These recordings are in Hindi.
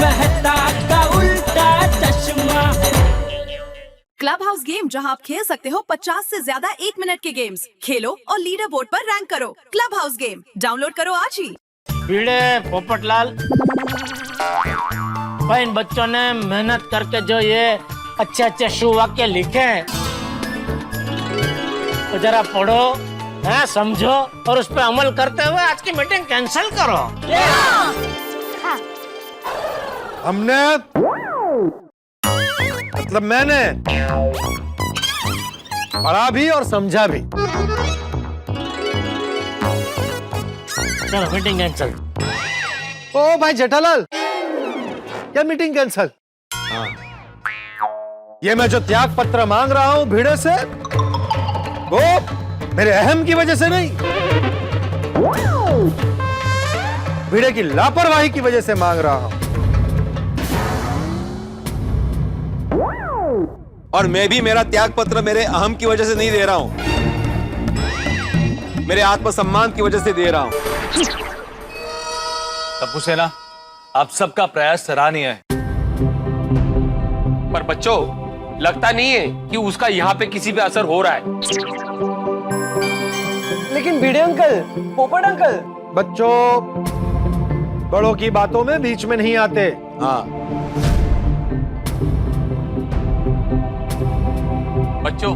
मेहता का उल्टा चश्मा। क्लब हाउस गेम, जहां आप खेल सकते हो 50 से ज्यादा 1 मिनट के गेम्स। खेलो और लीडर बोर्ड पर रैंक करो। क्लब हाउस गेम डाउनलोड करो आज ही। भिड़े पोपटलाल, भाई इन बच्चों ने मेहनत करके जो ये अच्छे अच्छे शुभ वाक्य लिखे हैं, तो जरा पढ़ो, है समझो और उस पर अमल करते हुए आज की मीटिंग कैंसिल करो। हमने मतलब मैंने पढ़ा भी और समझा भी। चलो मीटिंग कैंसिल। ओ भाई जेठालाल, क्या मीटिंग कैंसिल? हाँ। ये मैं जो त्याग पत्र मांग रहा हूं भिड़े से, वो मेरे अहम की वजह से नहीं, भिड़े की लापरवाही की वजह से मांग रहा हूं। और मैं भी मेरा त्याग पत्र मेरे अहम की वजह से नहीं दे रहा हूं, मेरे आत्मसम्मान की वजह से दे रहा हूं। तप्पू सेना, आप सबका प्रयास सराहनीय है, पर बच्चों लगता नहीं है कि उसका यहाँ पे किसी पे असर हो रहा है। लेकिन भिड़े अंकल, पोपट अंकल, बच्चों बड़ों की बातों में बीच में नहीं आते। हाँ बच्चों,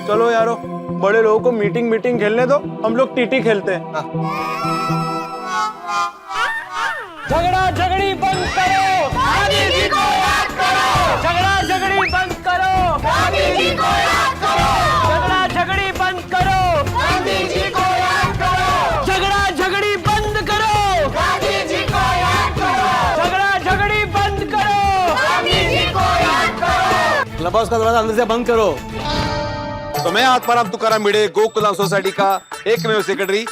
चलो यारो, बड़े लोगों को मीटिंग खेलने दो, हम लोग टीटी खेलते हैं। झगड़ा झगड़ी बंद करो, गांधी जी को याद करो। झगड़ा झगड़ी बंद करो, गांधी जी को याद करो। झगड़ा झगड़ी बंद करो, गांधी जी को याद करो। झगड़ा झगड़ी बंद करो, गांधी जी को याद करो। झगड़ा झगड़ी बंद करो, गांधी जी को याद करो। क्लब हाउस का दरवाजा अंदर से बंद करो। तो मैं आत्माराम तुकाराम भिड़े, गोकुलधाम सोसाइटी का एकमेव सेक्रेटरी,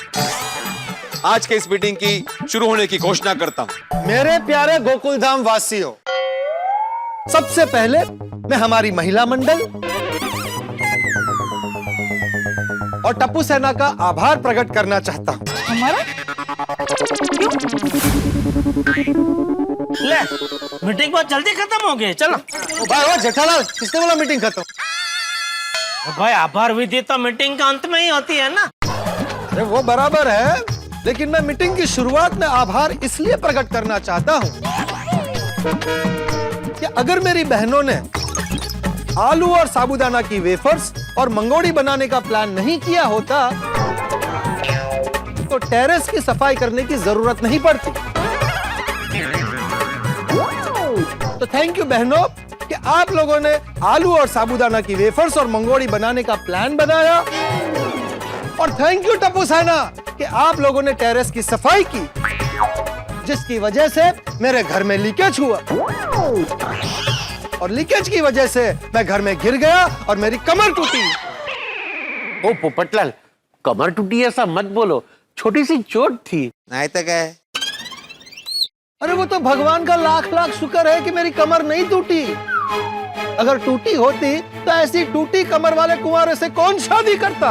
आज के इस मीटिंग की शुरू होने की घोषणा करता हूं। मेरे प्यारे गोकुलधाम वासियों, सबसे पहले मैं हमारी महिला मंडल और टप्पू सेना का आभार प्रकट करना चाहता हूं। हमारा ले, मीटिंग बहुत जल्दी खत्म हो गई। चलो भाई जेठालाल, किसने बोला मीटिंग खत्म? भाई, आभार विधि तो मीटिंग के अंत में ही होती है ना। अरे वो बराबर है, लेकिन मैं मीटिंग की शुरुआत में आभार इसलिए प्रकट करना चाहता हूं कि अगर मेरी बहनों ने आलू और साबूदाना की वेफर्स और मंगोड़ी बनाने का प्लान नहीं किया होता तो टेरेस की सफाई करने की जरूरत नहीं पड़ती। तो थैंक यू बहनों कि आप लोगों ने आलू और साबूदाना की वेफर्स और मंगोड़ी बनाने का प्लान बनाया, और थैंक यू टप्पू सेना कि आप लोगों ने टेरेस की सफाई की, जिसकी वजह से मेरे घर में लीकेज हुआ, और लीकेज की वजह से मैं घर में गिर गया और मेरी कमर टूटी। ओ पोपटलाल, कमर टूटी ऐसा मत बोलो, छोटी सी चोट थी। नहीं तो क्या है? अरे वो तो भगवान का लाख लाख शुक्र है कि मेरी कमर नहीं टूटी। अगर टूटी होती तो ऐसी टूटी कमर वाले कुंवारे से कौन शादी करता?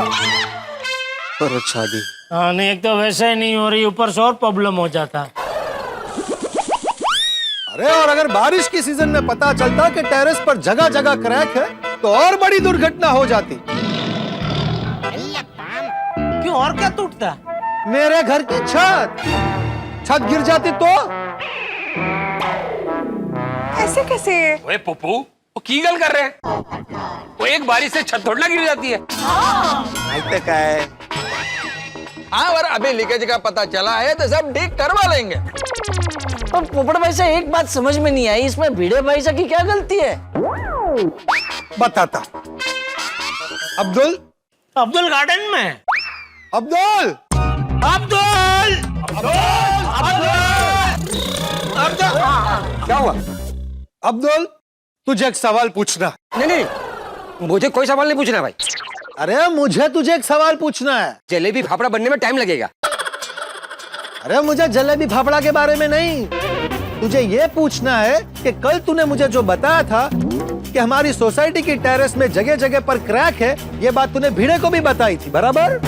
पर शादी? हाँ, नहीं, एक तो वैसे ही नहीं हो रही, ऊपर से और प्रॉब्लम हो जाता। अरे और अगर बारिश की सीजन में पता चलता कि टेरेस पर जगह जगह क्रैक है तो और बड़ी दुर्घटना हो जाती। क्यों, और क्या टूटता? मेरे घर की छत गिर जाती तो? ऐसे कैसे? ओए पप्पू, वो की गल कर रहे हैं? वो एक बारिश से छत थोड़ी ना गिर जाती है। नहीं तो क्या है? हाँ, और अभी लीकेज का पता चला है तो सब ठीक करवा लेंगे। पर पोपट भाई से एक बात समझ में नहीं आई, इसमें भिड़े भाई से की क्या गलती है? बताता। अब्दुल गार्डन में। अब्दुल क्या हुआ? अब्दुल, तुझे एक सवाल पूछना। नहीं, मुझे कोई सवाल नहीं पूछना भाई। अरे मुझे तुझे एक सवाल पूछना है। जलेबी फाफड़ा बनने में टाइम लगेगा। अरे मुझे जलेबी फाफड़ा के बारे में नहीं, तुझे ये पूछना है कि कल तूने मुझे जो बताया था कि हमारी सोसाइटी की टेरेस में जगह जगह पर क्रैक है, ये बात तूने भिड़े को भी बताई थी, बराबर?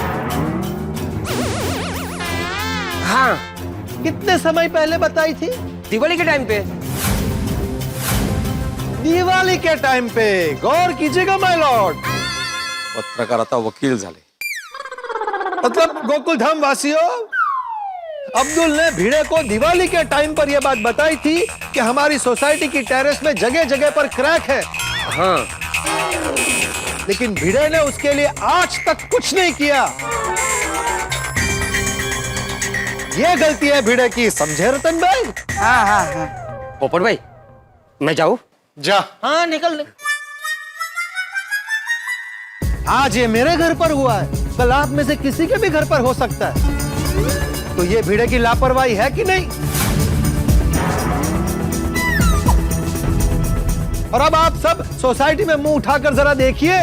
हाँ, कितने समय पहले बताई थी? दिवाली के टाइम पे। दिवाली के टाइम पे। गौर कीजिएगा माय लॉर्ड। पत्रकारिता वकील झाले। मतलब गोकुल धाम वासियों, अब्दुल ने भिड़े को दिवाली के टाइम पर यह बात बताई थी कि हमारी सोसाइटी की टेरेस में जगह जगह पर क्रैक है। हाँ। लेकिन भिड़े ने उसके लिए आज तक कुछ नहीं किया। यह गलती है भिड़े की, समझे रतन भाई? हाँ हाँ हाँ। पोपट भाई, मैं जाऊं? जा। हाँ निकल निकल। आज ये मेरे घर पर हुआ है, कल आप में से किसी के भी घर पर हो सकता है। तो ये भिड़े की लापरवाही है कि नहीं? और अब आप सब सोसाइटी में मुंह उठाकर जरा देखिए।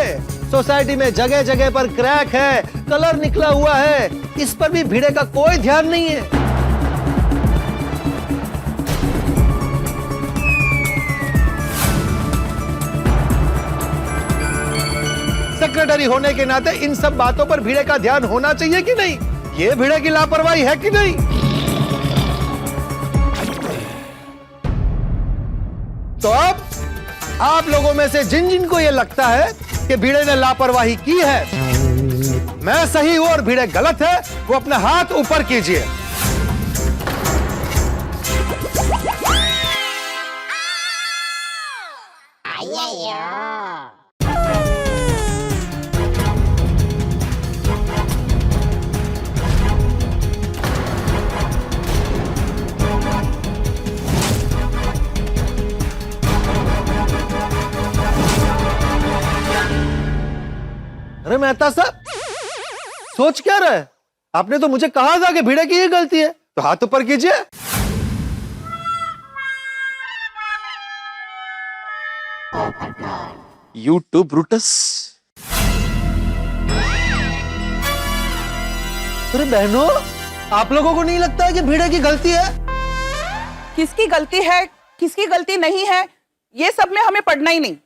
सोसाइटी में जगह जगह पर क्रैक है, कलर निकला हुआ है, इस पर भी भिड़े का कोई ध्यान नहीं है। सेक्रेटरी होने के नाते इन सब बातों पर भिड़े का ध्यान होना चाहिए कि नहीं? ये भिड़े की लापरवाही है कि नहीं? तो अब आप लोगों में से जिन जिन को यह लगता है कि भिड़े ने लापरवाही की है, मैं सही हूं और भिड़े गलत है, वो अपना हाथ ऊपर कीजिए। अरे मेहता साहब, सोच क्या रहे? आपने तो मुझे कहा था कि भिड़े की ही गलती है, तो हाथ ऊपर कीजिए। You too, Brutus. अरे बहनों, आप लोगों को नहीं लगता है कि भिड़े की गलती है? किसकी गलती है, किसकी गलती नहीं है, ये सब में हमें पढ़ना ही नहीं।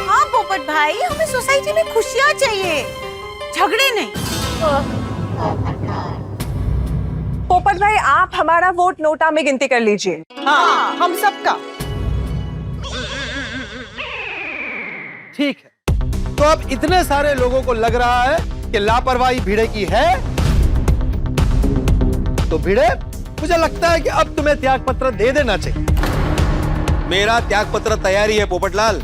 हाँ पोपट भाई, हमें सोसाइटी में खुशियाँ चाहिए, झगड़े नहीं। पोपट भाई, आप हमारा वोट नोटा में गिनती कर लीजिए। हाँ, हम सबका। ठीक है, तो अब इतने सारे लोगों को लग रहा है कि लापरवाही भिड़े की है, तो भिड़े, मुझे लगता है कि अब तुम्हें त्याग पत्र दे देना चाहिए। मेरा त्याग पत्र तैयारी है पोपटलाल।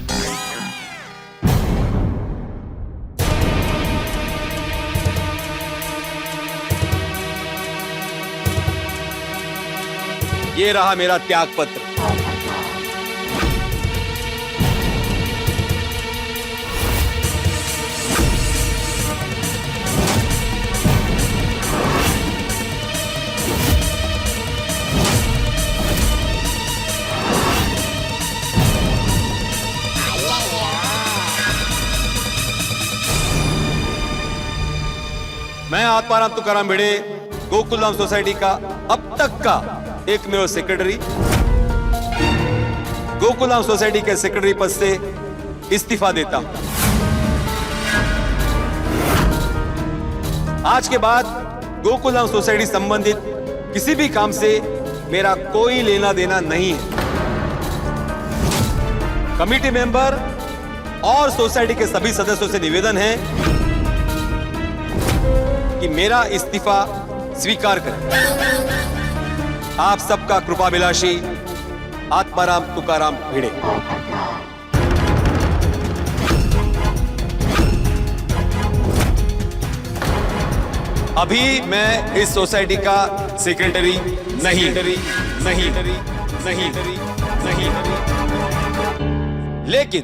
ये रहा मेरा त्याग पत्र। मैं आत्माराम तुकाराम भिड़े, गोकुलधाम सोसाइटी का अब तक का एकमेव सेक्रेटरी, गोकुलधाम सोसाइटी के सेक्रेटरी पद से इस्तीफा देता हूं। आज के बाद गोकुलधाम सोसाइटी संबंधित किसी भी काम से मेरा कोई लेना देना नहीं है। कमिटी मेंबर और सोसाइटी के सभी सदस्यों से निवेदन है कि मेरा इस्तीफा स्वीकार करें। आप सबका कृपाभिलाषी आत्माराम तुकाराम भिड़े। अभी मैं इस सोसाइटी का सेक्रेटरी नहीं। लेकिन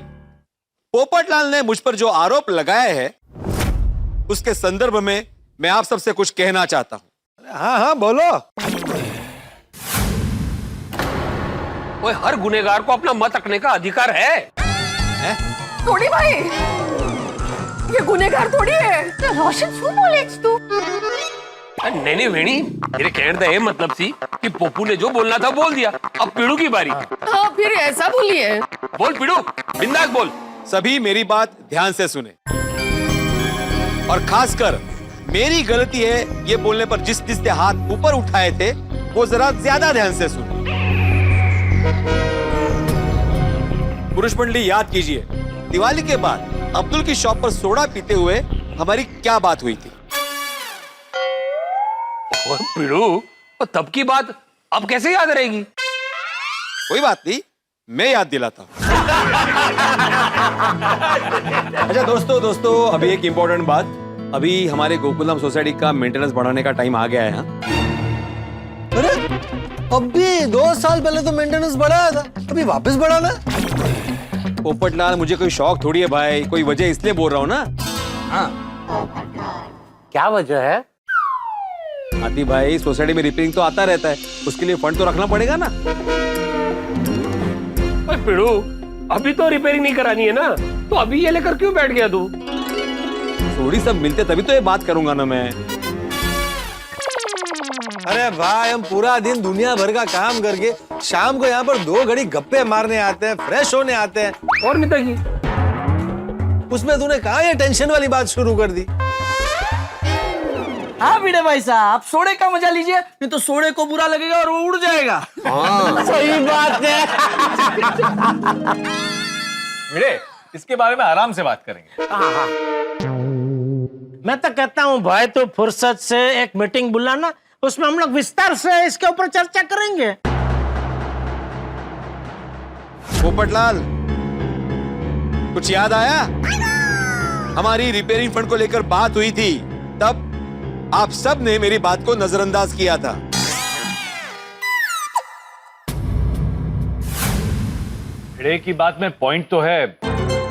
पोपटलाल ने मुझ पर जो आरोप लगाए हैं, उसके संदर्भ में मैं आप सबसे कुछ कहना चाहता हूं। हाँ हाँ बोलो। ओए, हर गुनेगार को अपना मत रखने का अधिकार है? थोड़ी भाई, ये गुनेगार थोड़ी है। रोशन क्यों बोले तू? नहीं वेणी, मेरे कहने का ये मतलब थी कि पप्पू ने जो बोलना था बोल दिया, अब पीड़ू की बारी। हाँ, फिर ऐसा बोलिए। बोल पीड़ू, बिंदास बोल। सभी मेरी बात ध्यान से सुने और खासकर मेरी गलती है ये बोलने पर जिस जिसने हाथ ऊपर उठाए थे वो जरा ज्यादा ध्यान से सुनो। पुरुष मंडली याद कीजिए, दिवाली के बाद अब्दुल की शॉप पर सोडा पीते हुए हमारी क्या बात हुई थी? और पिड़ू, और तब की बात अब कैसे याद रहेगी? कोई बात नहीं, मैं याद दिलाता हूं। अच्छा दोस्तों अभी एक इंपॉर्टेंट बात, अभी हमारे गोकुलधाम सोसाइटी का मेंटेनेंस बढ़ाने का टाइम आ गया है। अरे अभी 2 साल पहले तो मेंटेनेंस बढ़ाया था, अभी वापस बढ़ाना? पोपटलाल, मुझे कोई शौक थोड़ी है भाई, कोई वजह इसलिए बोल रहा हूँ ना। हाँ, क्या वजह है? हाथी भाई, सोसाइटी में रिपेयरिंग तो आता रहता है, उसके लिए फंड तो रखना पड़ेगा ना। पिड़ू, अभी तो रिपेयरिंग नहीं करानी है ना, तो अभी ये लेकर क्यों बैठ गया तू? थोड़ी सब मिलते तभी तो ये बात करूंगा ना मैं। अरे भाई, हम पूरा दिन दुनिया भर का काम करके शाम को यहाँ पर 2 घड़ी गप्पे मारने आते हैं, फ्रेश होने आते हैं, और नहीं तकी उसमें तूने कहा ये टेंशन वाली बात शुरू कर दी। हाँ भिड़े भाई साहब, आप सोडे का मजा लीजिए, नहीं तो सोडे को बुरा लगेगा और वो उड़ जाएगा। सही बात है। भिड़े, इसके बारे में आराम से बात करेंगे। मैं तो कहता हूँ भाई, तो फुर्सत से एक मीटिंग बुलाना, उसमें हम लोग विस्तार से इसके ऊपर चर्चा करेंगे। पोपटलाल, कुछ याद आया? हमारी रिपेयरिंग फंड को लेकर बात हुई थी, तब आप सब ने मेरी बात को नजरअंदाज किया था। भिड़े की बात में पॉइंट तो है,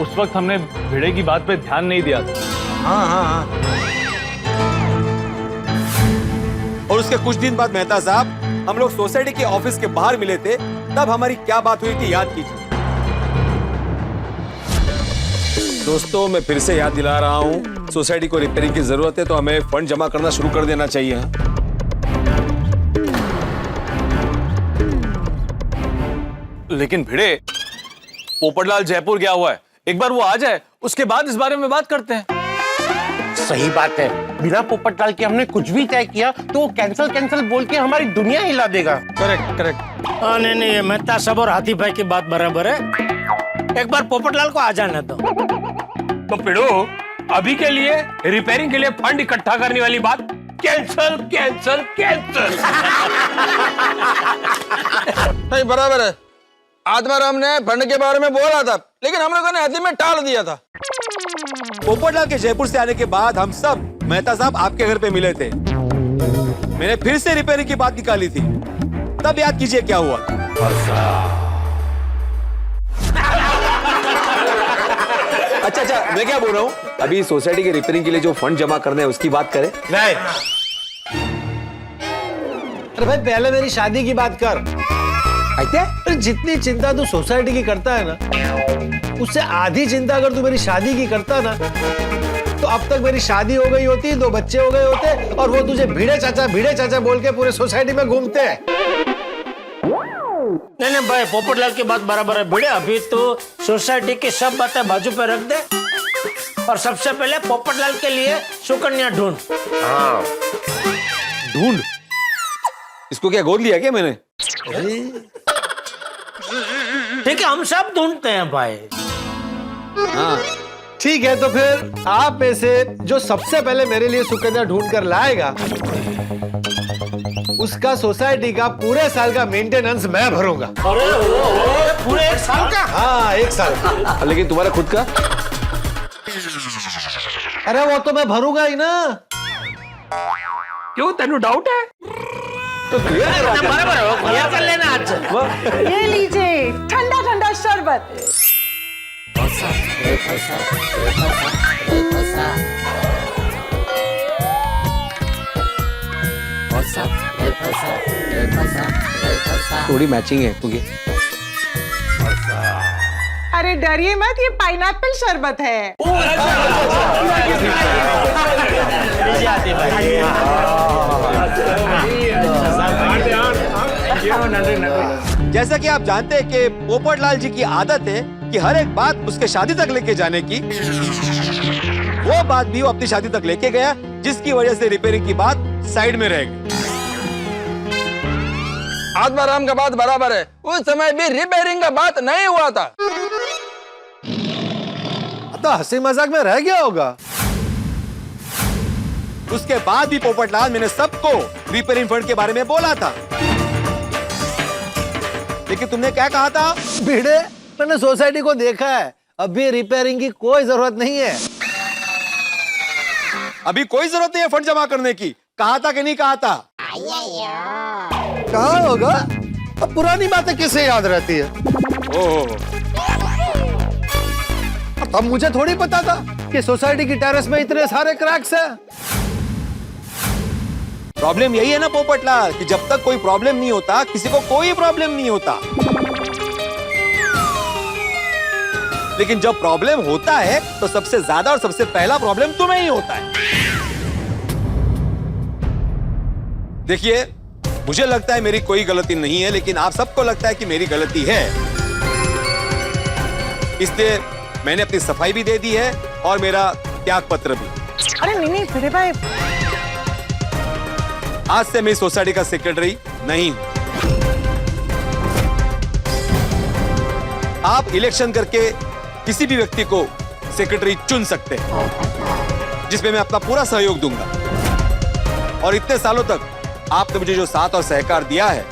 उस वक्त हमने भिड़े की बात पे ध्यान नहीं दिया था। हाँ। और उसके कुछ दिन बाद मेहता साहब, हम लोग सोसाइटी के ऑफिस के बाहर मिले थे, तब हमारी क्या बात हुई थी याद कीजिए। दोस्तों, मैं फिर से याद दिला रहा हूँ, सोसाइटी को रिपेयरिंग की जरूरत है तो हमें फंड जमा करना शुरू कर देना चाहिए। लेकिन भिड़े, पोपटलाल जयपुर गया हुआ है, एक बार वो आ जाए, उसके बाद इस बारे में बात करते हैं। सही बात है, बिना पोपटलाल के हमने कुछ भी तय किया तो वो कैंसल बोल के हमारी दुनिया हिला देगा। करेक्ट। नहीं, ये मेहता साहब और हाथी भाई की बात बराबर है, एक बार पोपटलाल को आ जाने दो। तो पिड़ू, अभी के लिए रिपेयरिंग के लिए फंड इकट्ठा करने वाली बात कैंसल। नहीं, बराबर है। आत्माराम हमने फंड के बारे में बोला था, लेकिन हम लोगों ने हदी में टाल दिया था। पोपटलाल के जयपुर से आने के बाद हम सब मेहता साहब आपके घर पे मिले थे, मैंने फिर से रिपेयरिंग की बात निकाली थी, तब याद कीजिए क्या हुआ। अच्छा, मैं क्या बोल रहा हूँ, अभी सोसाइटी के रिपेयरिंग के लिए जो फंड जमा करना है उसकी बात करें। नहीं, अरे भाई पहले मेरी शादी की बात कर। अरे जितनी चिंता तू सोसाइटी की करता है ना, उससे आधी चिंता अगर तू मेरी शादी की करता ना, तो अब तक मेरी शादी हो गई होती, 2 बच्चे हो गए होते, और वो तुझे भिड़े चाचा बोल के पूरे सोसाइटी में घूमते हैं। नहीं भाई, पोपटलाल की बात बराबर है भिड़े, अभी तो सोसाइटी की सब बातें बाजू पे रख दे और सबसे पहले पोपटलाल के लिए सुकन्या ढूंढ। हाँ, ढूंढ? इसको क्या गोद लिया क्या मैंने? ठीक है, हम सब ढूंढते हैं भाई। हाँ ठीक है, तो फिर आप में से जो सबसे पहले मेरे लिए सुकन्या ढूंढ कर लाएगा, उसका सोसाइटी का पूरे साल का मेंटेनेंस मैं भरूंगा। अरे पूरे 1 साल का? हाँ, 1 साल का। लेकिन तुम्हारा खुद का? अरे वो तो मैं भरूंगा ही ना। क्यों, तेनू डाउट है? तो क्लियर कर लेना आज। ये लीजिए ठंडा शरबत। थोड़ी मैचिंग है क्योंकि। अरे डरिए मत, ये पाइनएप्पल शरबत है। जैसा कि आप जानते हैं कि पोपटलाल जी की आदत है कि हर एक बात उसके शादी तक लेके जाने की। वो बात भी वो अपनी शादी तक लेके गया, जिसकी वजह से रिपेयरिंग की बात साइड में रह गई। आत्माराम का बात बराबर है, उस समय भी रिपेयरिंग का बात नहीं हुआ था। तो हंसी मजाक में रह गया होगा। उसके बाद भी पोपटलाल मैंने सबको रिपेयरिंग फंड के बारे में बोला था, लेकिन तुमने क्या कहा था? भिड़े, मैंने सोसाइटी को देखा है, अभी रिपेयरिंग की कोई जरूरत नहीं है। अभी कोई जरूरत नहीं है फंड जमा करने की, कहा था कि नहीं कहा था? कहा होगा, अब पुरानी बातें किसे याद रहती है। ओह, अब मुझे थोड़ी पता था कि सोसाइटी की टेरेस में इतने सारे क्रैक्स हैं। प्रॉब्लम यही है ना पोपटलाल, कि जब तक कोई प्रॉब्लम नहीं होता किसी को कोई प्रॉब्लम नहीं होता, लेकिन जब प्रॉब्लम होता है तो सबसे ज्यादा और सबसे पहला प्रॉब्लम तुम्हें ही होता है। देखिए, मुझे लगता है मेरी कोई गलती नहीं है, लेकिन आप सबको लगता है कि मेरी गलती है, इसलिए मैंने अपनी सफाई भी दे दी है और मेरा त्याग पत्र भी। अरे नहीं भिड़े भाई, आज से मैं सोसाइटी का सेक्रेटरी नहीं हूं। आप इलेक्शन करके किसी भी व्यक्ति को सेक्रेटरी चुन सकते हैं, जिसमें मैं अपना पूरा सहयोग दूंगा। और इतने सालों तक आपने मुझे जो साथ और सहकार दिया है,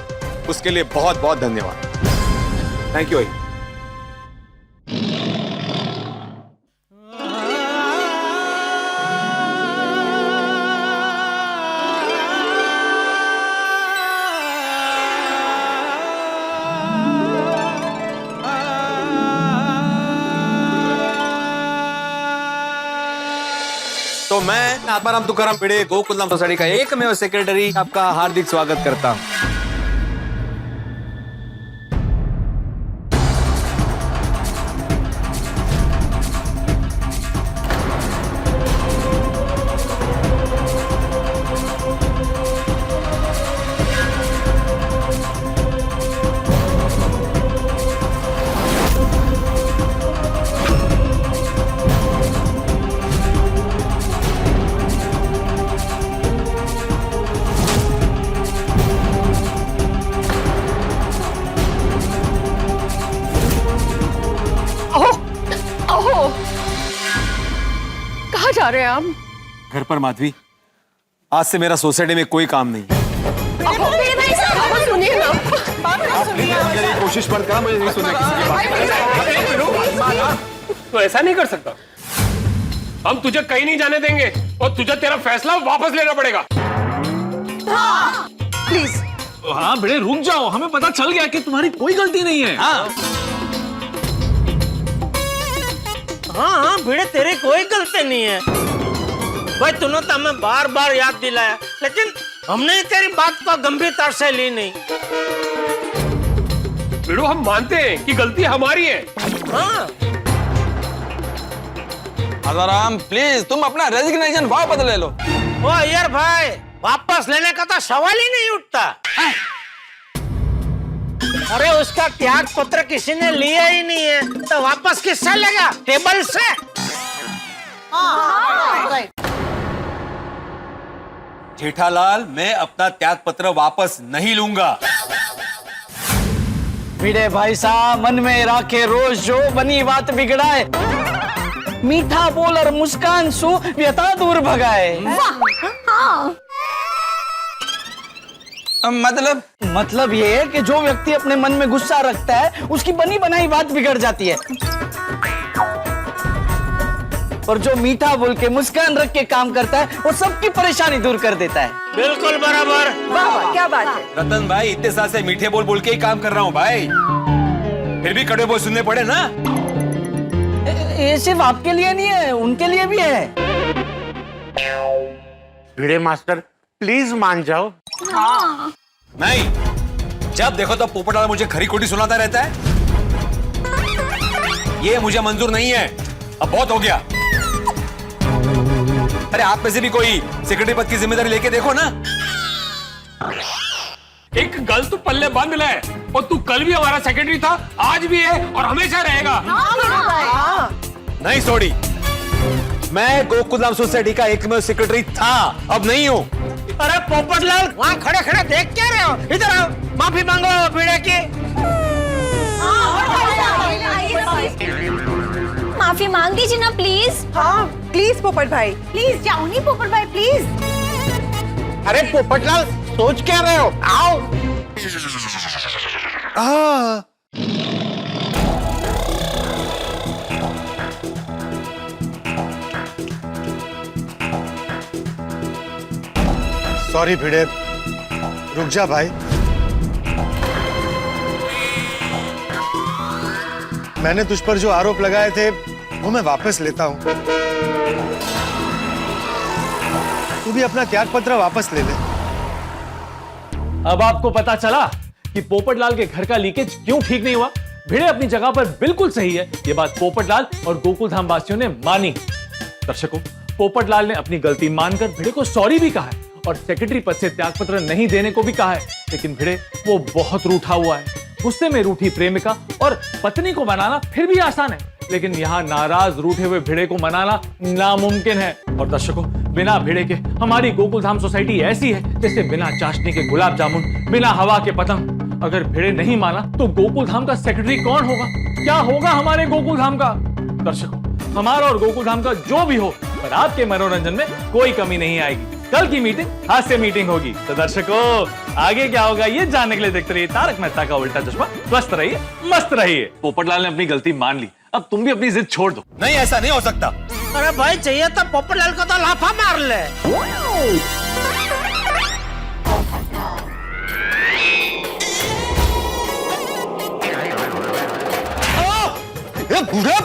उसके लिए बहुत बहुत धन्यवाद। Thank you. तो मैं आत्माराम तुकाराम भिड़े, गोकुलधाम सोसाइटी का एकमेव सेक्रेटरी, आपका हार्दिक स्वागत करता हूं। कहाँ जा रहे हैं आप? घर पर माधवी, आज से मेरा सोसाइटी में कोई काम नहीं है। सुनिए ना, कोशिश मत कर, मुझे नहीं सुनना किसी की बात। तो ऐसा नहीं कर सकता, हम तुझे कहीं नहीं जाने देंगे और तुझे तेरा फैसला वापस लेना पड़ेगा। प्लीज। हाँ भिड़े रुक जाओ, हमें पता चल गया कि तुम्हारी कोई गलती नहीं है। हाँ भिड़े, तेरी कोई गलती नहीं है भाई। तूने तो हमें बार बार याद दिलाया, लेकिन हमने तेरी बात को गंभीरता से ली नहीं। भिड़ो, हम मानते हैं कि गलती हमारी है। हाँ, आत्माराम प्लीज तुम अपना रेजिग्नेशन वापस ले लो। ओ यार भाई, वापस लेने का तो सवाल ही नहीं उठता। अरे उसका त्याग पत्र किसी ने लिया ही नहीं है, तो वापस किससे लेगा? टेबल से। जेठालाल, मैं अपना त्याग पत्र वापस नहीं लूंगा। भिड़े भाई साहब, मन में राखे रोज जो बनी बात बिगड़ाए, मीठा बोल और मुस्कान सु व्यथा दूर भगाए। मतलब ये है कि जो व्यक्ति अपने मन में गुस्सा रखता है, उसकी बनी बनाई बात बिगड़ जाती है, और जो मीठा बोल के मुस्कान रख के काम करता है, वो सबकी परेशानी दूर कर देता है। बिल्कुल बराबर। वाह, क्या बात है। रतन भाई, इतने साल से मीठे बोल बोल के ही काम कर रहा हूँ भाई, फिर भी कड़वे बोल सुनने पड़े ना। ये सिर्फ आपके लिए नहीं है, उनके लिए भी है। भिड़े मास्टर प्लीज मान जाओ। नहीं, जब देखो तो पोपटलाल मुझे खरी खोटी सुनाता रहता है, ये मुझे मंजूर नहीं है। अब बहुत हो गया। अरे आप में से भी कोई सेक्रेटरी पद की जिम्मेदारी लेके देखो ना। एक गल तू पल्ले बांध ले, और तू कल भी हमारा सेक्रेटरी था, आज भी है और हमेशा रहेगा। नहीं सोड़ी, मैं गोकुलधाम सोसाइटी का एकमेव सेक्रेटरी था, अब नहीं हूँ। अरे पोपटलाल, वहाँ खड़े खड़े देख क्या रहे हो? इधर आओ, माफी मांगो भिड़े की। माफी मांग दीजिए ना प्लीज। हाँ प्लीज पोपट भाई, प्लीज जाओ नहीं पोपट भाई प्लीज। अरे पोपटलाल, सोच क्या रहे हो? आओ। सॉरी भिड़े, रुक जा भाई। मैंने तुझ पर जो आरोप लगाए थे वो मैं वापस लेता हूं। तू भी अपना त्याग पत्र वापस ले ले। अब आपको पता चला कि पोपटलाल के घर का लीकेज क्यों ठीक नहीं हुआ। भिड़े अपनी जगह पर बिल्कुल सही है, ये बात पोपटलाल और गोकुलधाम वासियों ने मानी। दर्शकों, पोपटलाल ने अपनी गलती मानकर भिड़े को सॉरी भी कहा है और सेक्रेटरी पद से त्यागपत्र नहीं देने को भी कहा है, लेकिन भिड़े वो बहुत रूठा हुआ है। गुस्से में रूठी प्रेमिका और पत्नी को मनाना फिर भी आसान है, लेकिन यहाँ नाराज रूठे हुए भिड़े को मनाना नामुमकिन है। और दर्शकों, बिना भिड़े के हमारी गोकुलधाम सोसाइटी ऐसी है जैसे बिना चाशनी के गुलाब जामुन, बिना हवा के पतंग। अगर भिड़े नहीं माना तो गोकुलधाम का सेक्रेटरी कौन होगा? क्या होगा हमारे गोकुलधाम का? दर्शकों, हमारा और गोकुलधाम का जो भी हो, पर आपके मनोरंजन में कोई कमी नहीं आएगी। कल की मीटिंग हास्य मीटिंग होगी। तो दर्शकों, आगे क्या होगा ये जानने के लिए देखते रहिए तारक मेहता का उल्टा चश्मा। स्वस्थ रहिए, मस्त रहिए। पोपटलाल ने अपनी गलती मान ली, अब तुम भी अपनी जिद छोड़ दो। नहीं, ऐसा नहीं हो सकता। अरे भाई, चाहिए तो पोपटलाल को तो लाफा मार ले। बूढ़ा